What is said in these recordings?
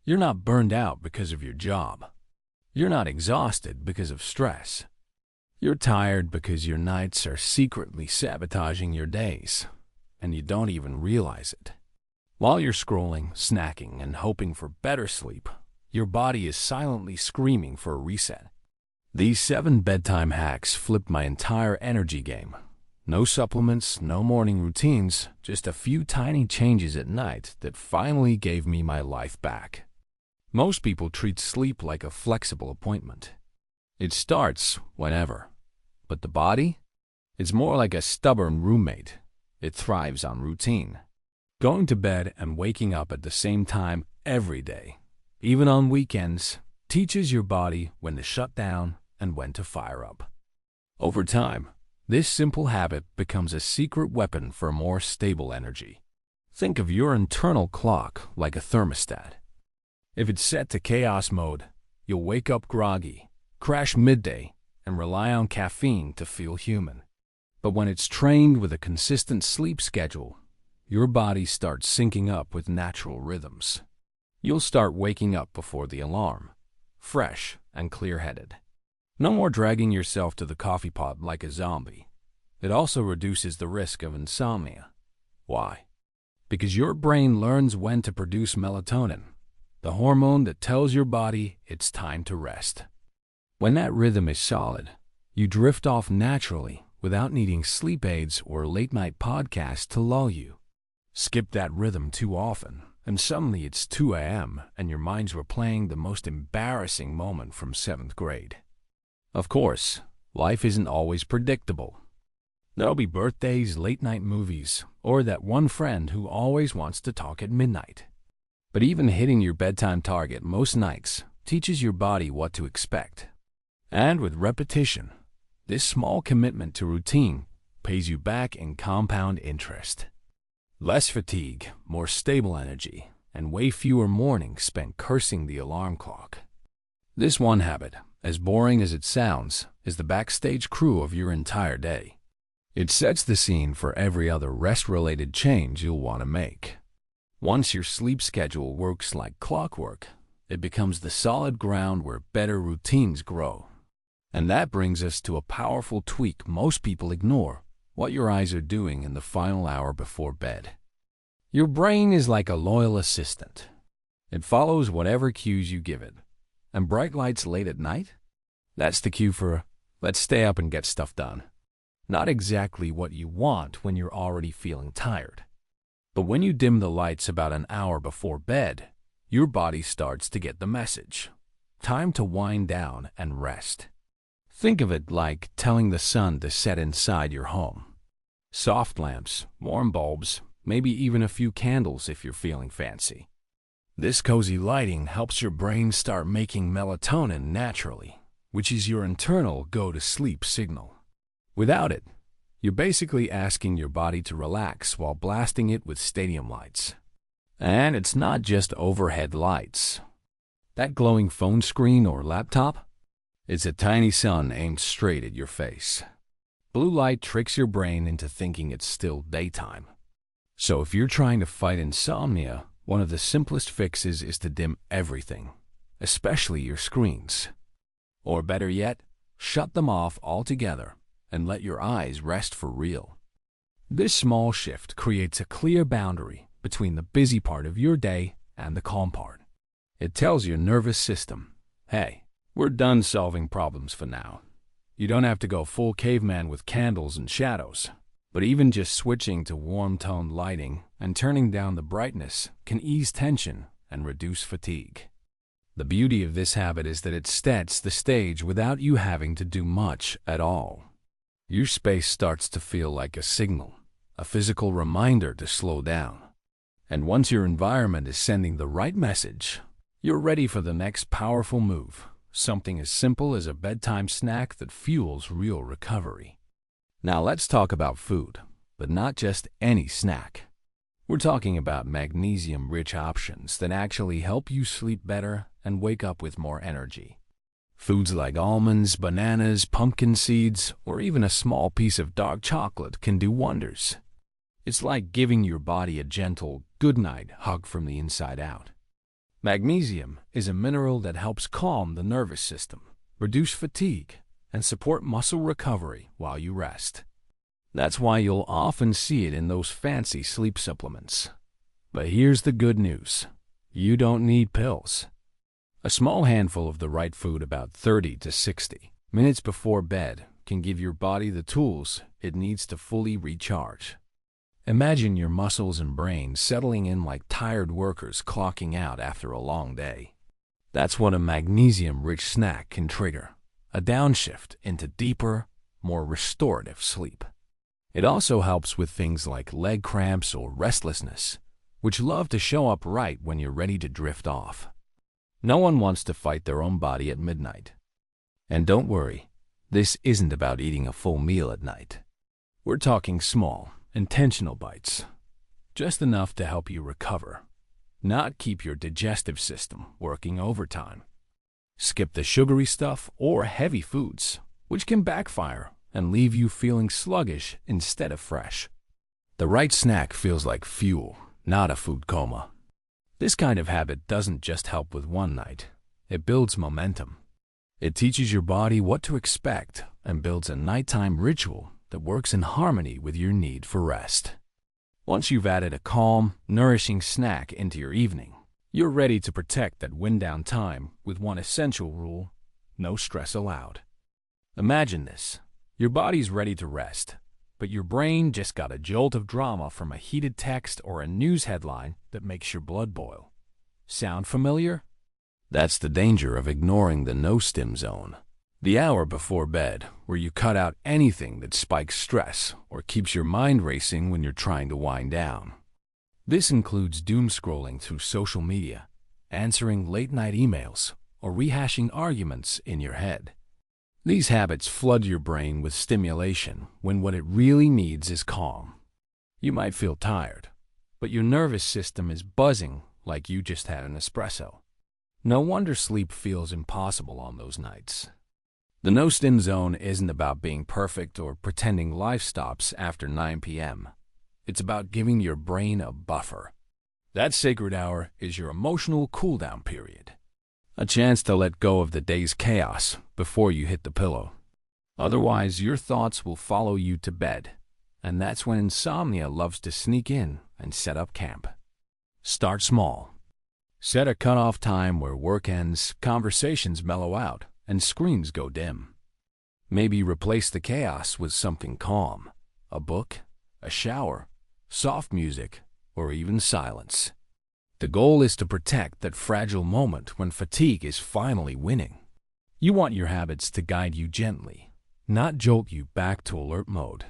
You're not burned out because of your job. You're not exhausted because of stress. You're tired because your nights are secretly sabotaging your days, and you don't even realize it. While you're scrolling, snacking, and hoping for better sleep, your body is silently screaming for a reset. These 7 bedtime hacks flipped my entire energy game. No supplements, no morning routines, just a few tiny changes at night that finally gave me my life back. Most people treat sleep like a flexible appointment. It starts whenever. But the body? It's more like a stubborn roommate. It thrives on routine. Going to bed and waking up at the same time every day, even on weekends, teaches your body when to shut down and when to fire up. Over time, this simple habit becomes a secret weapon for more stable energy. Think of your internal clock like a thermostat. If it's set to chaos mode, you'll wake up groggy, crash midday, and rely on caffeine to feel human. But when it's trained with a consistent sleep schedule, your body starts syncing up with natural rhythms. You'll start waking up before the alarm, fresh and clear-headed. No more dragging yourself to the coffee pot like a zombie. It also reduces the risk of insomnia. Why? Because your brain learns when to produce melatonin, the hormone that tells your body it's time to rest. When that rhythm is solid, you drift off naturally without needing sleep aids or late-night podcasts to lull you. Skip that rhythm too often, and suddenly it's 2 a.m. and your mind's replaying the most embarrassing moment from 7th grade. Of course, life isn't always predictable. There'll be birthdays, late-night movies, or that one friend who always wants to talk at midnight. But even hitting your bedtime target most nights teaches your body what to expect. And with repetition, this small commitment to routine pays you back in compound interest. Less fatigue, more stable energy, and way fewer mornings spent cursing the alarm clock. This one habit, as boring as it sounds, is the backstage crew of your entire day. It sets the scene for every other rest-related change you'll want to make. Once your sleep schedule works like clockwork, it becomes the solid ground where better routines grow. And that brings us to a powerful tweak most people ignore: what your eyes are doing in the final hour before bed. Your brain is like a loyal assistant. It follows whatever cues you give it. And bright lights late at night? That's the cue for, let's stay up and get stuff done. Not exactly what you want when you're already feeling tired. But when you dim the lights about an hour before bed, your body starts to get the message. Time to wind down and rest. Think of it like telling the sun to set inside your home. Soft lamps, warm bulbs, maybe even a few candles if you're feeling fancy. This cozy lighting helps your brain start making melatonin naturally, which is your internal go-to-sleep signal. Without it, you're basically asking your body to relax while blasting it with stadium lights. And it's not just overhead lights. That glowing phone screen or laptop? It's a tiny sun aimed straight at your face. Blue light tricks your brain into thinking it's still daytime. So if you're trying to fight insomnia, one of the simplest fixes is to dim everything, especially your screens. Or better yet, shut them off altogether and let your eyes rest for real. This small shift creates a clear boundary between the busy part of your day and the calm part. It tells your nervous system, hey, we're done solving problems for now. You don't have to go full caveman with candles and shadows. But even just switching to warm-toned lighting and turning down the brightness can ease tension and reduce fatigue. The beauty of this habit is that it sets the stage without you having to do much at all. Your space starts to feel like a signal, a physical reminder to slow down. And once your environment is sending the right message, you're ready for the next powerful move, something as simple as a bedtime snack that fuels real recovery. Now let's talk about food, but not just any snack. We're talking about magnesium-rich options that actually help you sleep better and wake up with more energy. Foods like almonds, bananas, pumpkin seeds, or even a small piece of dark chocolate can do wonders. It's like giving your body a gentle, good-night hug from the inside out. Magnesium is a mineral that helps calm the nervous system, reduce fatigue, and support muscle recovery while you rest. That's why you'll often see it in those fancy sleep supplements. But here's the good news. You don't need pills. A small handful of the right food about 30 to 60 minutes before bed can give your body the tools it needs to fully recharge. Imagine your muscles and brain settling in like tired workers clocking out after a long day. That's what a magnesium-rich snack can trigger, a downshift into deeper, more restorative sleep. It also helps with things like leg cramps or restlessness, which love to show up right when you're ready to drift off. No one wants to fight their own body at midnight. And don't worry, this isn't about eating a full meal at night. We're talking small, intentional bites, just enough to help you recover, not keep your digestive system working overtime. Skip the sugary stuff or heavy foods, which can backfire and leave you feeling sluggish instead of fresh. The right snack feels like fuel, not a food coma. This kind of habit doesn't just help with one night. It builds momentum. It teaches your body what to expect and builds a nighttime ritual that works in harmony with your need for rest. Once you've added a calm, nourishing snack into your evening, you're ready to protect that wind-down time with one essential rule: no stress allowed. Imagine this. Your body's ready to rest, but your brain just got a jolt of drama from a heated text or a news headline that makes your blood boil. Sound familiar? That's the danger of ignoring the no-stim zone, the hour before bed where you cut out anything that spikes stress or keeps your mind racing when you're trying to wind down. This includes doom scrolling through social media, answering late-night emails, or rehashing arguments in your head. These habits flood your brain with stimulation when what it really needs is calm. You might feel tired, but your nervous system is buzzing like you just had an espresso. No wonder sleep feels impossible on those nights. The no-stim zone isn't about being perfect or pretending life stops after 9 p.m. It's about giving your brain a buffer. That sacred hour is your emotional cool-down period. A chance to let go of the day's chaos before you hit the pillow. Otherwise, your thoughts will follow you to bed, and that's when insomnia loves to sneak in and set up camp. Start small. Set a cutoff time where work ends, conversations mellow out, and screens go dim. Maybe replace the chaos with something calm, a book, a shower, soft music, or even silence. The goal is to protect that fragile moment when fatigue is finally winning. You want your habits to guide you gently, not jolt you back to alert mode.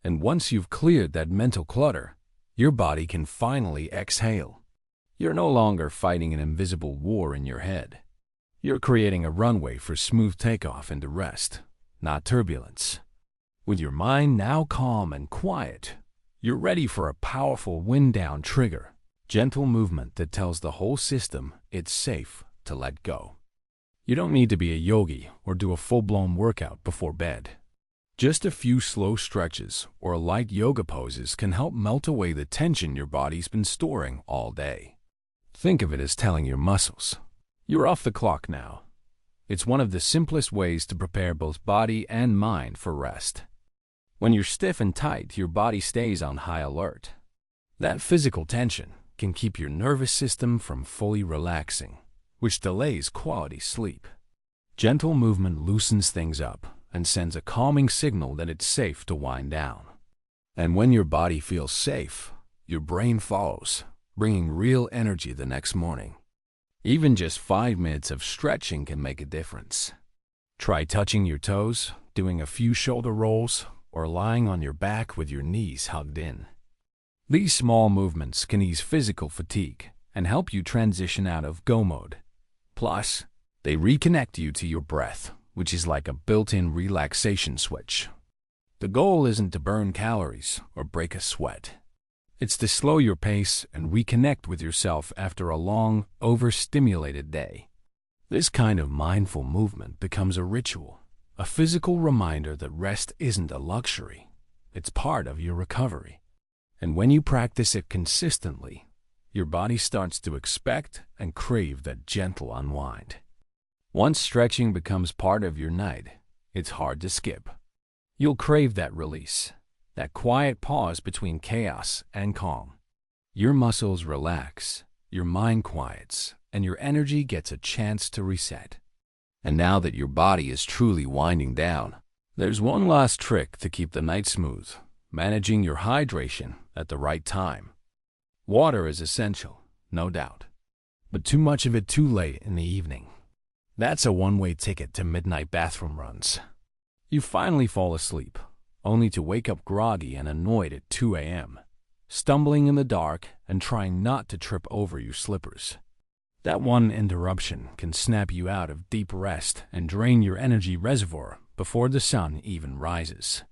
And once you've cleared that mental clutter, your body can finally exhale. You're no longer fighting an invisible war in your head. You're creating a runway for smooth takeoff into rest, not turbulence. With your mind now calm and quiet, you're ready for a powerful wind-down trigger. Gentle movement that tells the whole system it's safe to let go. You don't need to be a yogi or do a full-blown workout before bed. Just a few slow stretches or light yoga poses can help melt away the tension your body's been storing all day. Think of it as telling your muscles, you're off the clock now. It's one of the simplest ways to prepare both body and mind for rest. When you're stiff and tight, your body stays on high alert. That physical tension can keep your nervous system from fully relaxing, which delays quality sleep. Gentle movement loosens things up and sends a calming signal that it's safe to wind down. And when your body feels safe, your brain follows, bringing real energy the next morning. Even just 5 minutes of stretching can make a difference. Try touching your toes, doing a few shoulder rolls, or lying on your back with your knees hugged in. These small movements can ease physical fatigue and help you transition out of go mode. Plus, they reconnect you to your breath, which is like a built-in relaxation switch. The goal isn't to burn calories or break a sweat. It's to slow your pace and reconnect with yourself after a long, overstimulated day. This kind of mindful movement becomes a ritual, a physical reminder that rest isn't a luxury. It's part of your recovery. And when you practice it consistently, your body starts to expect and crave that gentle unwind. Once stretching becomes part of your night, it's hard to skip. You'll crave that release, that quiet pause between chaos and calm. Your muscles relax, your mind quiets, and your energy gets a chance to reset. And now that your body is truly winding down, there's one last trick to keep the night smooth: managing your hydration at the right time. Water is essential, no doubt, but too much of it too late in the evening. That's a one-way ticket to midnight bathroom runs. You finally fall asleep, only to wake up groggy and annoyed at 2 a.m., stumbling in the dark and trying not to trip over your slippers. That one interruption can snap you out of deep rest and drain your energy reservoir before the sun even rises.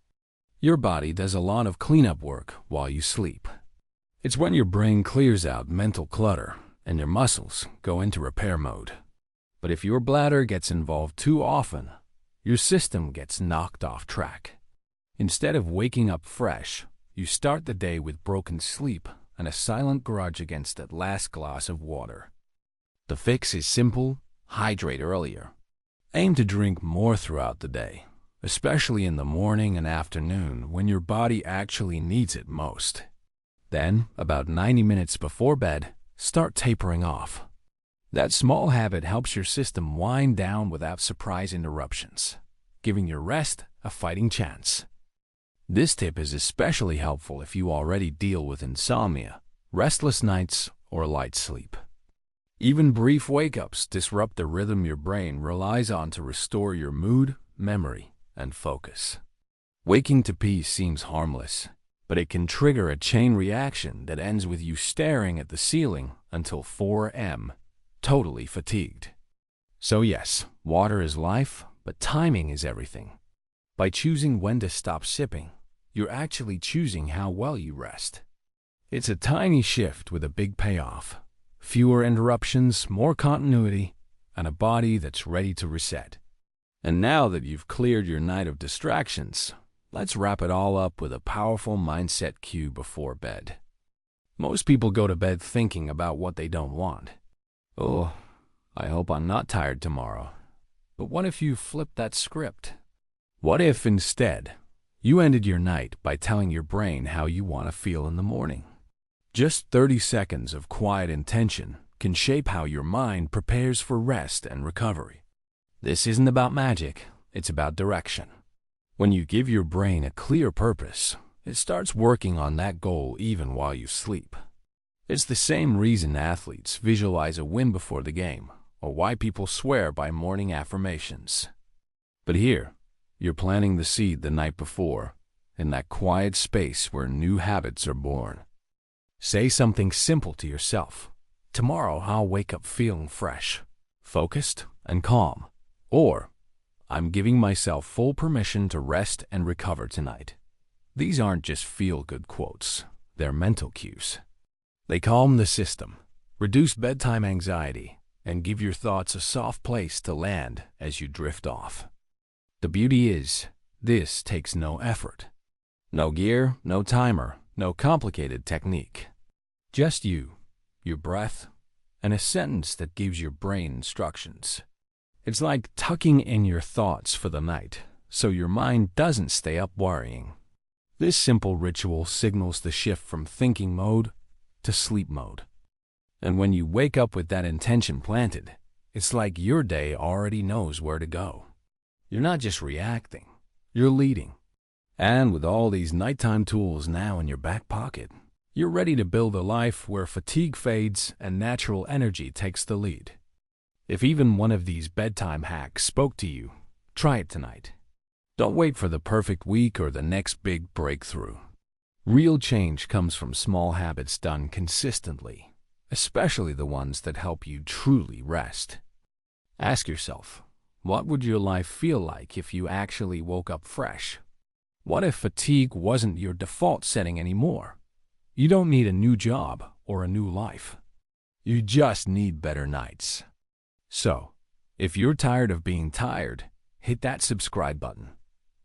Your body does a lot of cleanup work while you sleep. It's when your brain clears out mental clutter and your muscles go into repair mode. But if your bladder gets involved too often, your system gets knocked off track. Instead of waking up fresh, you start the day with broken sleep and a silent grudge against that last glass of water. The fix is simple: hydrate earlier. Aim to drink more throughout the day, especially in the morning and afternoon when your body actually needs it most. Then, about 90 minutes before bed, start tapering off. That small habit helps your system wind down without surprise interruptions, giving your rest a fighting chance. This tip is especially helpful if you already deal with insomnia, restless nights, or light sleep. Even brief wake-ups disrupt the rhythm your brain relies on to restore your mood, memory, and focus. Waking to peace seems harmless, but it can trigger a chain reaction that ends with you staring at the ceiling until 4 a.m., totally fatigued. So yes, water is life, but timing is everything. By choosing when to stop sipping, you're actually choosing how well you rest. It's a tiny shift with a big payoff. Fewer interruptions, more continuity, and a body that's ready to reset. And now that you've cleared your night of distractions, let's wrap it all up with a powerful mindset cue before bed. Most people go to bed thinking about what they don't want. Oh, I hope I'm not tired tomorrow. But what if you flipped that script? What if instead you ended your night by telling your brain how you want to feel in the morning? Just 30 seconds of quiet intention can shape how your mind prepares for rest and recovery. This isn't about magic, it's about direction. When you give your brain a clear purpose, it starts working on that goal even while you sleep. It's the same reason athletes visualize a win before the game, or why people swear by morning affirmations. But here, you're planting the seed the night before, in that quiet space where new habits are born. Say something simple to yourself. Tomorrow I'll wake up feeling fresh, focused, and calm. Or, I'm giving myself full permission to rest and recover tonight. These aren't just feel-good quotes, they're mental cues. They calm the system, reduce bedtime anxiety, and give your thoughts a soft place to land as you drift off. The beauty is, this takes no effort. No gear, no timer, no complicated technique. Just you, your breath, and a sentence that gives your brain instructions. It's like tucking in your thoughts for the night, so your mind doesn't stay up worrying. This simple ritual signals the shift from thinking mode to sleep mode. And when you wake up with that intention planted, it's like your day already knows where to go. You're not just reacting, you're leading. And with all these nighttime tools now in your back pocket, you're ready to build a life where fatigue fades and natural energy takes the lead. If even one of these bedtime hacks spoke to you, try it tonight. Don't wait for the perfect week or the next big breakthrough. Real change comes from small habits done consistently, especially the ones that help you truly rest. Ask yourself, what would your life feel like if you actually woke up fresh? What if fatigue wasn't your default setting anymore? You don't need a new job or a new life. You just need better nights. So, if you're tired of being tired, hit that subscribe button.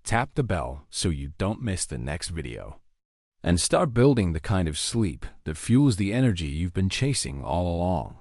Tap the bell so you don't miss the next video. and start building the kind of sleep that fuels the energy you've been chasing all along.